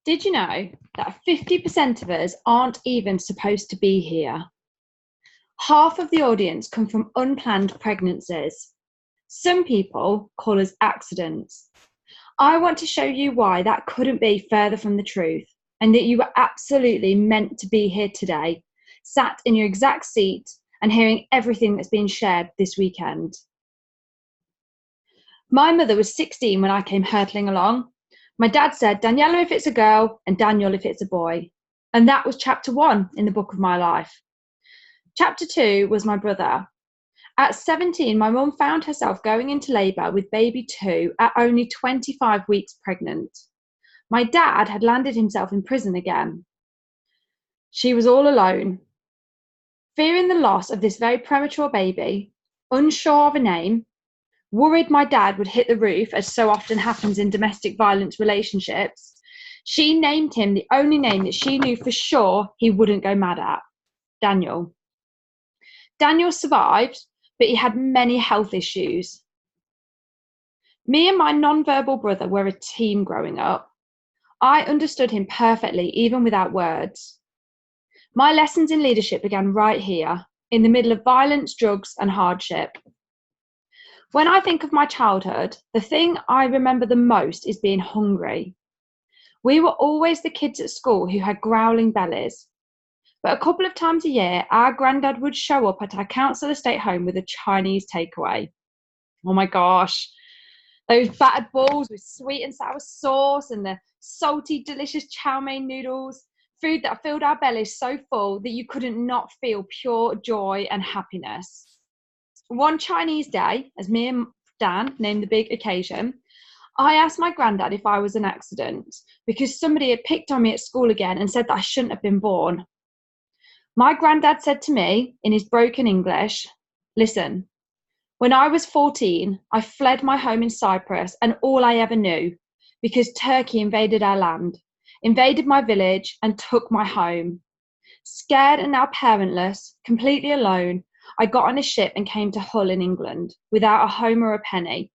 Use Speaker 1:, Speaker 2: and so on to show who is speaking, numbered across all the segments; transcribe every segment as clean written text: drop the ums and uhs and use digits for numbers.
Speaker 1: Did you know that 50% of us aren't even supposed to be here? Half of the audience come from unplanned pregnancies. Some people call us accidents. I want to show you why that couldn't be further from the truth, and that you were absolutely meant to be here today, sat in your exact seat and hearing everything that's been shared this weekend. My mother was 16 when I came hurtling along. My dad said, Daniela if it's a girl and Daniel if it's a boy. And that was chapter 1 in the book of my life. Chapter 2 was my brother. At 17, my mum found herself going into labour with baby 2 at only 25 weeks pregnant. My dad had landed himself in prison again. She was all alone. Fearing the loss of this very premature baby, unsure of a name, worried my dad would hit the roof, as so often happens in domestic violence relationships, she named him the only name that she knew for sure he wouldn't go mad at, Daniel. Daniel survived, but he had many health issues. Me and my non-verbal brother were a team growing up. I understood him perfectly, even without words. My lessons in leadership began right here, in the middle of violence, drugs, and hardship. When I think of my childhood, the thing I remember the most is being hungry. We were always the kids at school who had growling bellies. But a couple of times a year, our granddad would show up at our council estate home with a Chinese takeaway. Oh my gosh, those battered balls with sweet and sour sauce and the salty, delicious chow mein noodles, food that filled our bellies so full that you couldn't not feel pure joy and happiness. One Chinese day, as me and Dan named the big occasion, I asked my granddad if I was an accident because somebody had picked on me at school again and said that I shouldn't have been born. My granddad said to me in his broken English, listen, when I was 14, I fled my home in Cyprus and all I ever knew because Turkey invaded our land, invaded my village and took my home. Scared and now parentless, completely alone, I got on a ship and came to Hull in England without a home or a penny.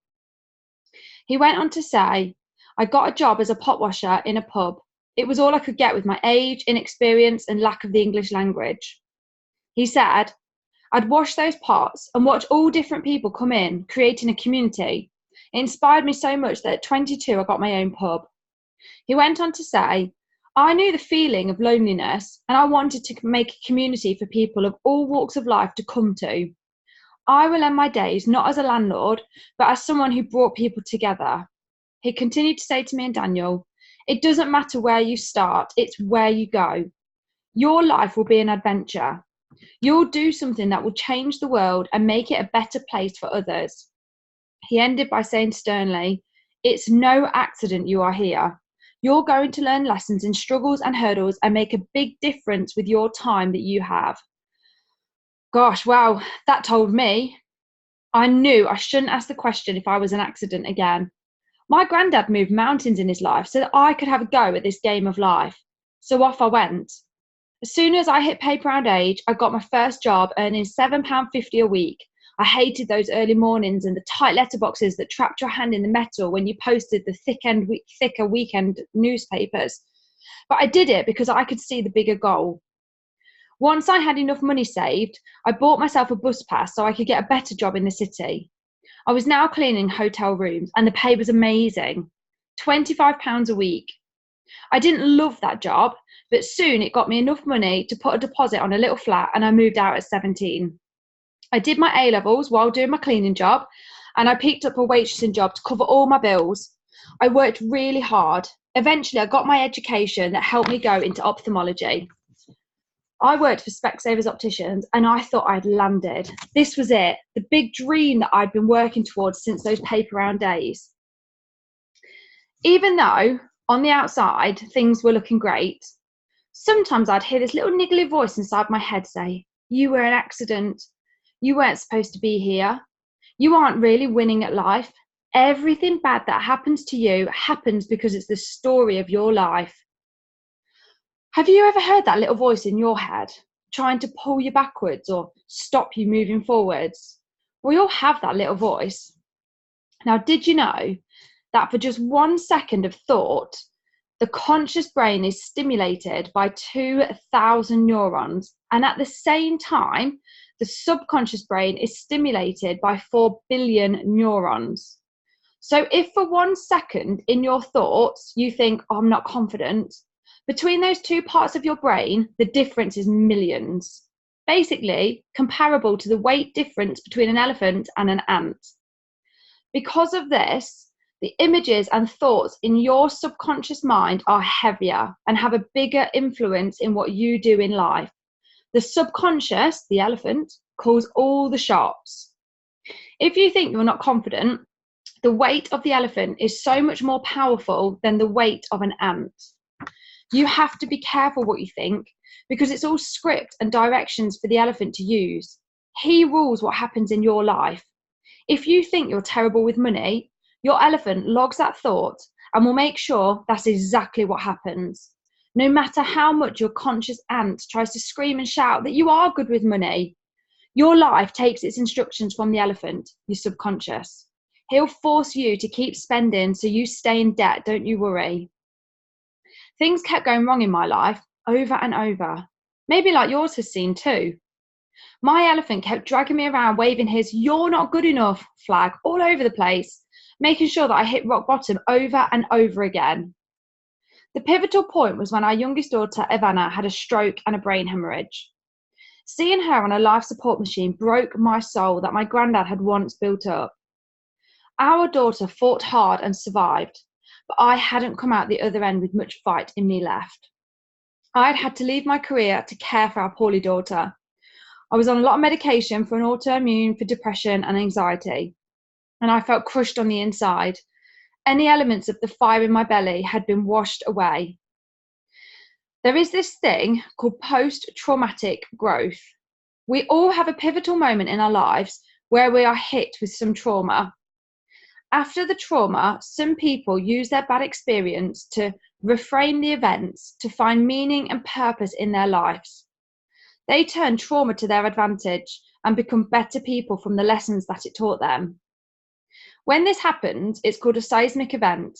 Speaker 1: He went on to say, I got a job as a pot washer in a pub. It was all I could get with my age, inexperience, and lack of the English language. He said, I'd wash those pots and watch all different people come in, creating a community. It inspired me so much that at 22, I got my own pub. He went on to say, I knew the feeling of loneliness and I wanted to make a community for people of all walks of life to come to. I will end my days not as a landlord, but as someone who brought people together. He continued to say to me and Daniel, it doesn't matter where you start, it's where you go. Your life will be an adventure. You'll do something that will change the world and make it a better place for others. He ended by saying sternly, it's no accident you are here. You're going to learn lessons in struggles and hurdles and make a big difference with your time that you have. Gosh, wow, that told me. I knew I shouldn't ask the question if I was an accident again. My granddad moved mountains in his life so that I could have a go at this game of life. So off I went. As soon as I hit paper round age, I got my first job earning £7.50 a week. I hated those early mornings and the tight letterboxes that trapped your hand in the metal when you posted the thicker weekend newspapers. But I did it because I could see the bigger goal. Once I had enough money saved, I bought myself a bus pass so I could get a better job in the city. I was now cleaning hotel rooms and the pay was amazing. £25 a week. I didn't love that job, but soon it got me enough money to put a deposit on a little flat and I moved out at 17. I did my A-levels while doing my cleaning job and I picked up a waitressing job to cover all my bills. I worked really hard. Eventually I got my education that helped me go into ophthalmology. I worked for Specsavers Opticians and I thought I'd landed. This was it, the big dream that I'd been working towards since those paper round days. Even though on the outside things were looking great, sometimes I'd hear this little niggly voice inside my head say, you were an accident. You weren't supposed to be here. You aren't really winning at life. Everything bad that happens to you happens because it's the story of your life. Have you ever heard that little voice in your head trying to pull you backwards or stop you moving forwards? We all have that little voice. Now, did you know that for just 1 second of thought, The conscious brain is stimulated by 2,000 neurons, and at the same time, the subconscious brain is stimulated by 4 billion neurons. So if for 1 second in your thoughts you think, oh, I'm not confident, between those two parts of your brain, the difference is millions. Basically, comparable to the weight difference between an elephant and an ant. Because of this, the images and thoughts in your subconscious mind are heavier and have a bigger influence in what you do in life. The subconscious, the elephant, calls all the shots. If you think you're not confident, the weight of the elephant is so much more powerful than the weight of an ant. You have to be careful what you think, because it's all script and directions for the elephant to use. He rules what happens in your life. If you think you're terrible with money, your elephant logs that thought and will make sure that's exactly what happens. No matter how much your conscious ant tries to scream and shout that you are good with money, your life takes its instructions from the elephant, your subconscious. He'll force you to keep spending so you stay in debt, don't you worry. Things kept going wrong in my life over and over, maybe like yours has seen too. My elephant kept dragging me around, waving his "you're not good enough" flag all over the place, making sure that I hit rock bottom over and over again. The pivotal point was when our youngest daughter, Ivana, had a stroke and a brain hemorrhage. Seeing her on a life support machine broke my soul that my granddad had once built up. Our daughter fought hard and survived, but I hadn't come out the other end with much fight in me left. I'd had to leave my career to care for our poorly daughter. I was on a lot of medication for an autoimmune, for depression and anxiety, and I felt crushed on the inside. Any elements of the fire in my belly had been washed away. There is this thing called post-traumatic growth. We all have a pivotal moment in our lives where we are hit with some trauma. After the trauma, some people use their bad experience to reframe the events to find meaning and purpose in their lives. They turn trauma to their advantage and become better people from the lessons that it taught them. When this happens, it's called a seismic event.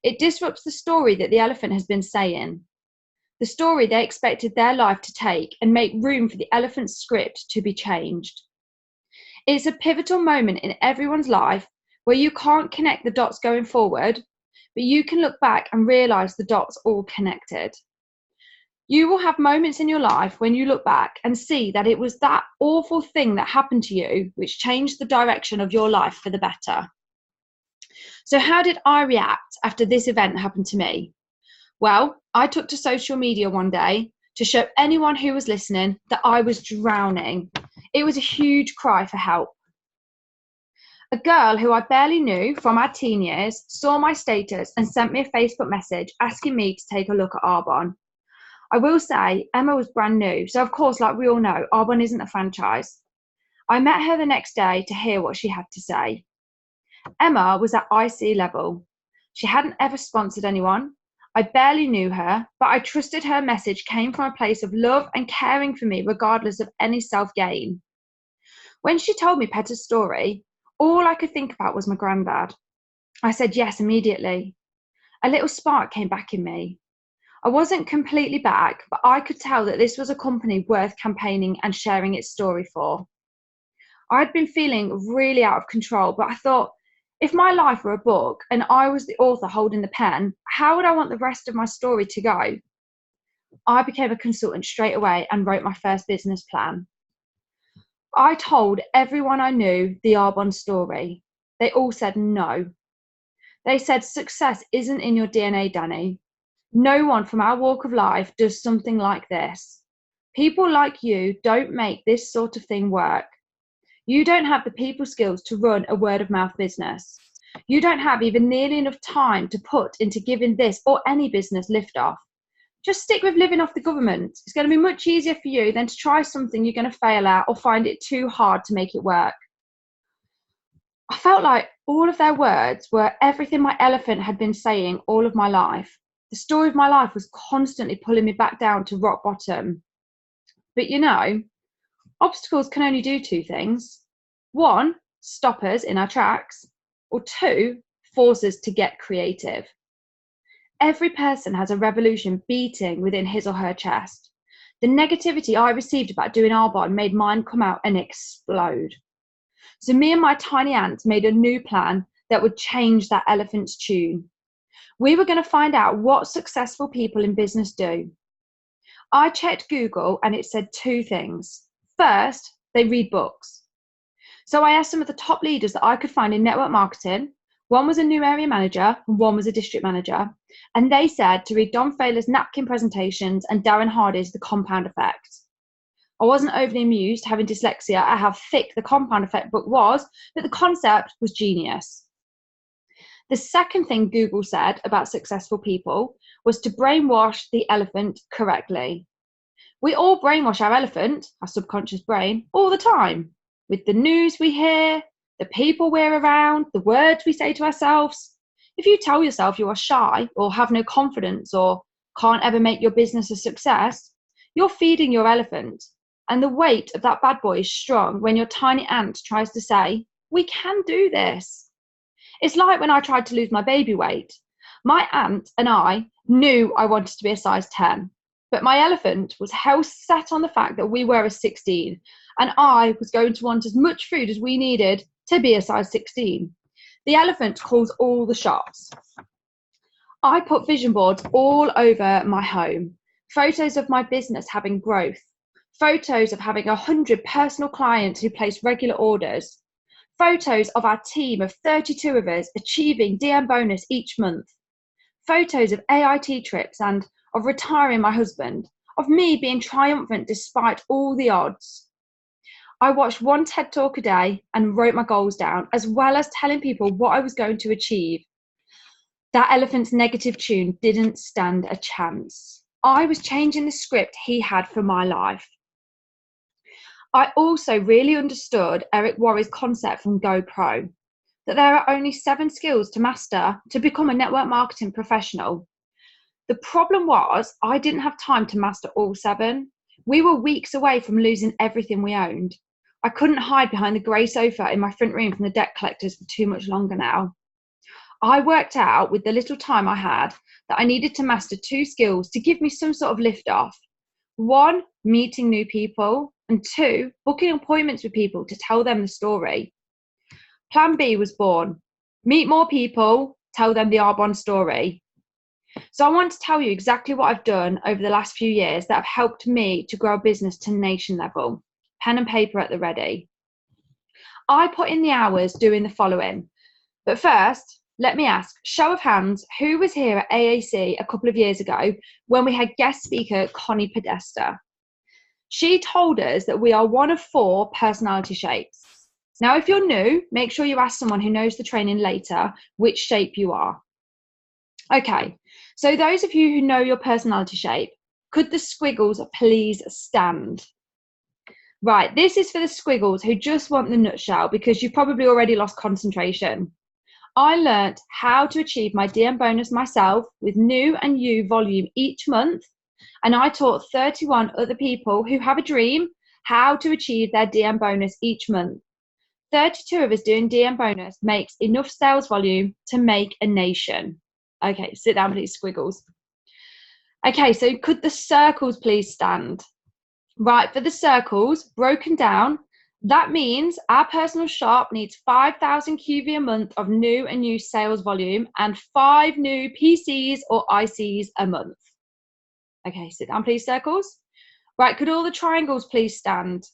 Speaker 1: It disrupts the story that the elephant has been saying, the story they expected their life to take, and make room for the elephant's script to be changed. It's a pivotal moment in everyone's life where you can't connect the dots going forward, but you can look back and realize the dots all connected. You will have moments in your life when you look back and see that it was that awful thing that happened to you which changed the direction of your life for the better. So how did I react after this event happened to me? Well, I took to social media one day to show anyone who was listening that I was drowning. It was a huge cry for help. A girl who I barely knew from our teen years saw my status and sent me a Facebook message asking me to take a look at Arbonne. I will say Emma was brand new, so of course, like we all know, Arbonne isn't a franchise. I met her the next day to hear what she had to say. Emma was at IC level. She hadn't ever sponsored anyone. I barely knew her, but I trusted her message came from a place of love and caring for me regardless of any self-gain. When she told me Petta's story, all I could think about was my granddad. I said yes immediately. A little spark came back in me. I wasn't completely back, but I could tell that this was a company worth campaigning and sharing its story for. I'd been feeling really out of control, but I thought, if my life were a book and I was the author holding the pen, how would I want the rest of my story to go? I became a consultant straight away and wrote my first business plan. I told everyone I knew the Arbonne story. They all said no. They said success isn't in your DNA, Danny. No one from our walk of life does something like this. People like you don't make this sort of thing work. You don't have the people skills to run a word of mouth business. You don't have even nearly enough time to put into giving this or any business lift off. Just stick with living off the government. It's going to be much easier for you than to try something you're going to fail at or find it too hard to make it work. I felt like all of their words were everything my elephant had been saying all of my life. The story of my life was constantly pulling me back down to rock bottom. But you know, obstacles can only do two things. One, stop us in our tracks, or two, force us to get creative. Every person has a revolution beating within his or her chest. The negativity I received about doing Arbonne made mine come out and explode. So me and my tiny ants made a new plan that would change that elephant's tune. We were going to find out what successful people in business do. I checked Google and it said two things. First, they read books. So I asked some of the top leaders that I could find in network marketing. One was a new area manager and one was a district manager. And they said to read Don Failer's Napkin Presentations and Darren Hardy's The Compound Effect. I wasn't overly amused having dyslexia at how thick the Compound Effect book was, but the concept was genius. The second thing Google said about successful people was to brainwash the elephant correctly. We all brainwash our elephant, our subconscious brain, all the time. With the news we hear, the people we're around, the words we say to ourselves. If you tell yourself you are shy or have no confidence or can't ever make your business a success, you're feeding your elephant. And the weight of that bad boy is strong when your tiny ant tries to say, we can do this. It's like when I tried to lose my baby weight. My aunt and I knew I wanted to be a size 10, but my elephant was hell set on the fact that we were a 16, and I was going to want as much food as we needed to be a size 16. The elephant calls all the shots. I put vision boards all over my home, photos of my business having growth, photos of having 100 personal clients who place regular orders, photos of our team of 32 of us achieving DM bonus each month, photos of AIT trips and of retiring my husband, of me being triumphant despite all the odds. I watched one TED Talk a day and wrote my goals down, as well as telling people what I was going to achieve. That elephant's negative tune didn't stand a chance. I was changing the script he had for my life. I also really understood Eric Worre's concept from GoPro, that there are only 7 skills to master to become a network marketing professional. The problem was I didn't have time to master all 7. We were weeks away from losing everything we owned. I couldn't hide behind the grey sofa in my front room from the debt collectors for too much longer now. I worked out with the little time I had that I needed to master 2 skills to give me some sort of lift off. 1, meeting new people, and 2, booking appointments with people to tell them the story. Plan B was born. Meet more people, tell them the Arbonne story. So I want to tell you exactly what I've done over the last few years that have helped me to grow a business to nation level. Pen and paper at the ready. I put in the hours doing the following. But first, let me ask, show of hands, who was here at AAC a couple of years ago when we had guest speaker Connie Podesta? She told us that we are one of 4 personality shapes. Now, if you're new, make sure you ask someone who knows the training later which shape you are. Okay, so those of you who know your personality shape, could the squiggles please stand? Right, this is for the squiggles who just want the nutshell because you've probably already lost concentration. I learnt how to achieve my DM bonus myself with new and you volume each month, and I taught 31 other people who have a dream how to achieve their DM bonus each month. 32 of us doing DM bonus makes enough sales volume to make a nation. Okay, sit down please, squiggles. Okay, so could the circles please stand? Right, for the circles, broken down, that means our personal shop needs 5,000 QV a month of new and used sales volume and 5 new PCs or ICs a month. Okay, sit down please, circles. Right, could all the triangles please stand?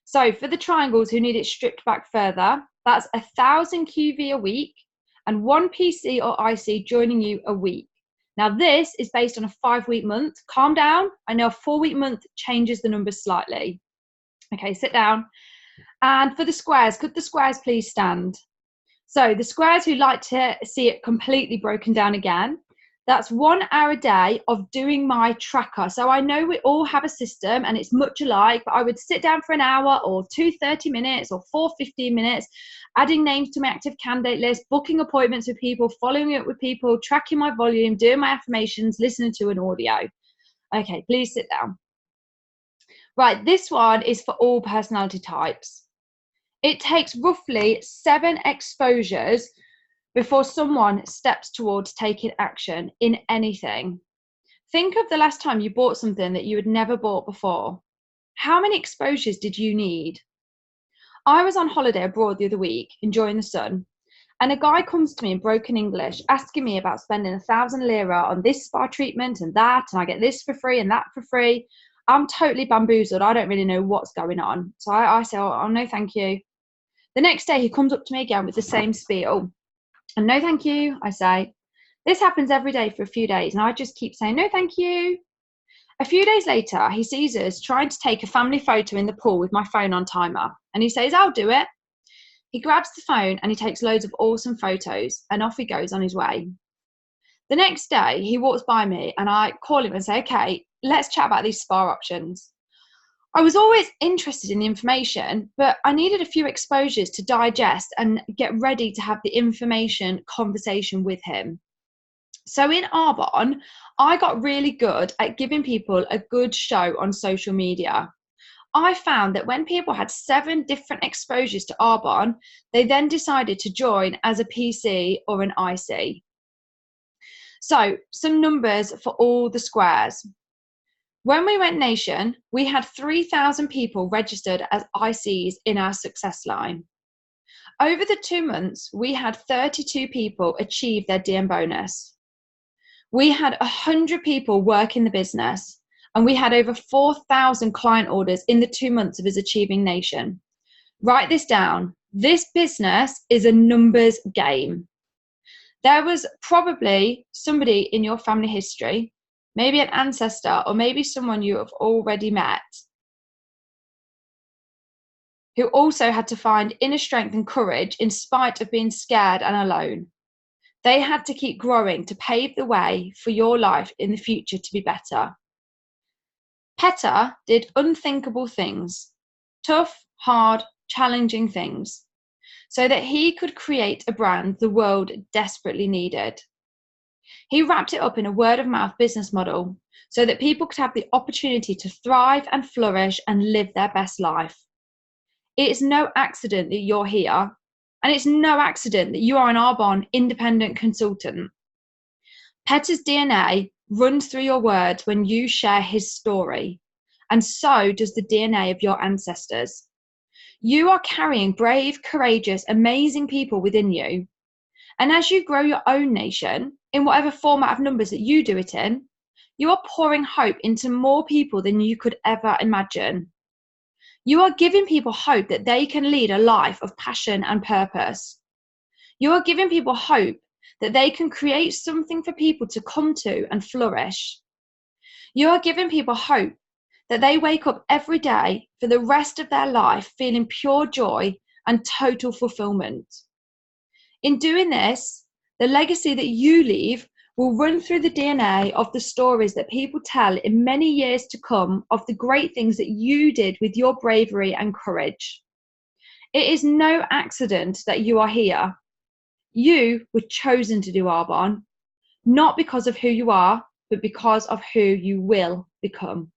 Speaker 1: So for the triangles who need it stripped back further, that's 1,000 QV a week and 1 PC or IC joining you a week. Now this is based on a 5-week month. Calm down. I know a 4-week month changes the numbers slightly. Okay, sit down. And for the squares, could the squares please stand? So the squares who like to see it completely broken down again, that's 1 hour a day of doing my tracker. So I know we all have a system and it's much alike, but I would sit down for an hour or 2 30 minutes or 4 15 minutes, adding names to my active candidate list, booking appointments with people, following up with people, tracking my volume, doing my affirmations, listening to an audio. Okay, please sit down. Right, this one is for all personality types. It takes roughly 7 exposures before someone steps towards taking action in anything. Think of the last time you bought something that you had never bought before. How many exposures did you need? I was on holiday abroad the other week, enjoying the sun, and a guy comes to me in broken English asking me about spending 1,000 lira on this spa treatment and that, and I get this for free and that for free. I'm totally bamboozled. I don't really know what's going on. So I say, oh, no, thank you. The next day, he comes up to me again with the same spiel. And no, thank you, I say. This happens every day for a few days, and I just keep saying, no, thank you. A few days later, he sees us trying to take a family photo in the pool with my phone on timer, and he says, I'll do it. He grabs the phone and he takes loads of awesome photos, and off he goes on his way. The next day, he walks by me and I call him and say, okay, let's chat about these spa options. I was always interested in the information, but I needed a few exposures to digest and get ready to have the information conversation with him. So in Arbonne, I got really good at giving people a good show on social media. I found that when people had 7 different exposures to Arbonne, they then decided to join as a PC or an IC. So some numbers for all the squares. When we went nation, we had 3,000 people registered as ICs in our success line. Over the 2 months, we had 32 people achieve their DM bonus. We had 100 people work in the business, and we had over 4,000 client orders in the 2 months of us achieving nation. Write this down. This business is a numbers game. There was probably somebody in your family history, maybe an ancestor, or maybe someone you have already met, who also had to find inner strength and courage in spite of being scared and alone. They had to keep growing to pave the way for your life in the future to be better. Petter did unthinkable things, tough, hard, challenging things, so that he could create a brand the world desperately needed. He wrapped it up in a word-of-mouth business model so that people could have the opportunity to thrive and flourish and live their best life. It is no accident that you're here, and it's no accident that you are an Arbonne independent consultant. Petter's DNA runs through your words when you share his story, and so does the DNA of your ancestors. You are carrying brave, courageous, amazing people within you. And as you grow your own nation, in whatever format of numbers that you do it in, you are pouring hope into more people than you could ever imagine. You are giving people hope that they can lead a life of passion and purpose. You are giving people hope that they can create something for people to come to and flourish. You are giving people hope that they wake up every day for the rest of their life feeling pure joy and total fulfillment. In doing this, the legacy that you leave will run through the DNA of the stories that people tell in many years to come of the great things that you did with your bravery and courage. It is no accident that you are here. You were chosen to do Arbonne, not because of who you are, but because of who you will become.